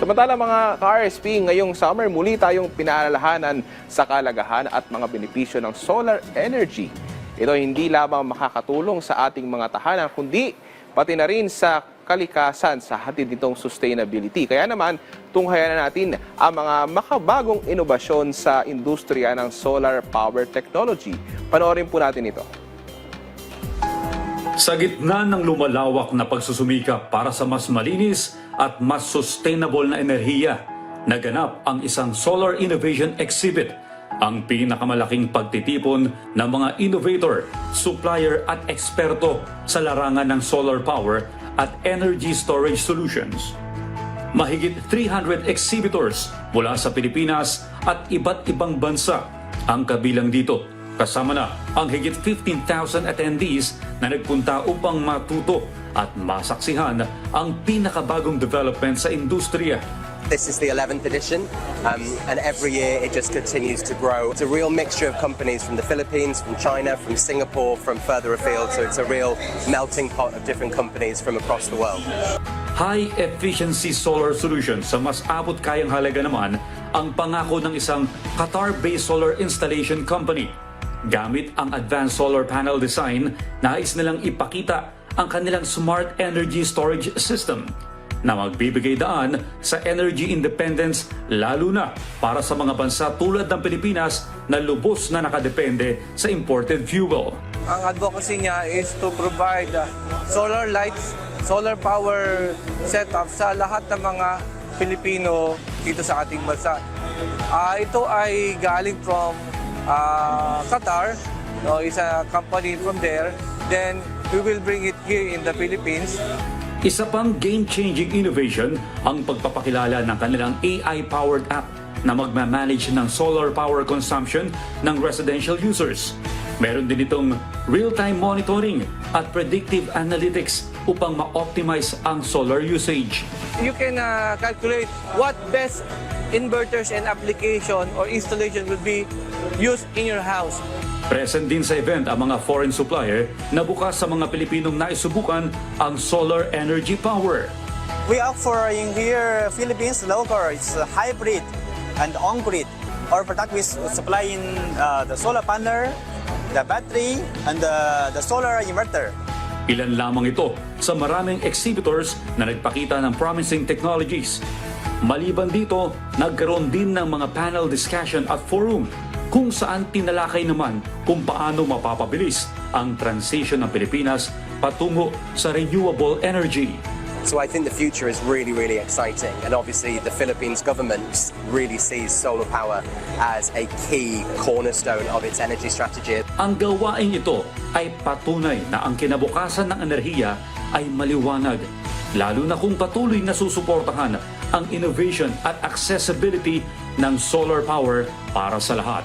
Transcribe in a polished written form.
Samantala mga ka-RSP, ngayong summer muli tayong pinaalalahanan sa kalagahan at mga benepisyo ng solar energy. Ito hindi lamang makakatulong sa ating mga tahanan, kundi pati na rin sa kalikasan sa hatid nitong sustainability. Kaya naman, tunghayan na natin ang mga makabagong inobasyon sa industriya ng solar power technology. Panoorin po natin ito. Sa gitna ng lumalawak na pagsusumikap para sa mas malinis at mas sustainable na enerhiya, naganap ang isang Solar Innovation Exhibit, ang pinakamalaking pagtitipon ng mga innovator, supplier at eksperto sa larangan ng solar power at energy storage solutions. Mahigit 300 exhibitors mula sa Pilipinas at iba't ibang bansa ang kabilang dito. Kasama na ang higit 15,000 attendees na nagpunta upang matuto at masaksihan ang pinakabagong development sa industriya. This is the 11th edition, and every year it just continues to grow. It's a real mixture of companies from the Philippines, from China, from Singapore, from further afield, so it's a real melting pot of different companies from across the world. High-efficiency solar solutions sa mas abot kayang halaga naman ang pangako ng isang Qatar-based solar installation company. Gamit ang advanced solar panel design, nais nilang ipakita ang kanilang smart energy storage system na magbibigay daan sa energy independence, lalo na para sa mga bansa tulad ng Pilipinas na lubos na nakadepende sa imported fuel. Ang advocacy niya is to provide solar lights, solar power setup sa lahat ng mga Pilipino dito sa ating bansa. Ito ay galing from Qatar, is a company from there. Then we will bring it here in the Philippines. Isa pang game-changing innovation ang pagpapakilala ng kanilang AI-powered app na magmamanage ng solar power consumption ng residential users. Meron din itong real-time monitoring at predictive analytics upang ma-optimize ang solar usage. You can calculate what best inverters and application or installation will be used in your house. Present din sa event ang mga foreign supplier na bukas sa mga Pilipinong naisubukan ang solar energy power. We offer in here Philippines local, it's hybrid and on-grid. Our product is supplying the solar panel, the battery, and the solar inverter. Ilan lamang ito sa maraming exhibitors na nagpakita ng promising technologies. Maliban dito, nagkaroon din ng mga panel discussion at forum kung saan tinalakay naman kung paano mapapabilis ang transition ng Pilipinas patungo sa renewable energy. So I think the future is really, really exciting, and obviously the Philippines government really sees solar power as a key cornerstone of its energy strategy. Ang gawain ito ay patunay na ang kinabukasan ng enerhiya ay maliwanag, lalo na kung patuloy na susuportahan ang innovation at accessibility ng solar power para sa lahat.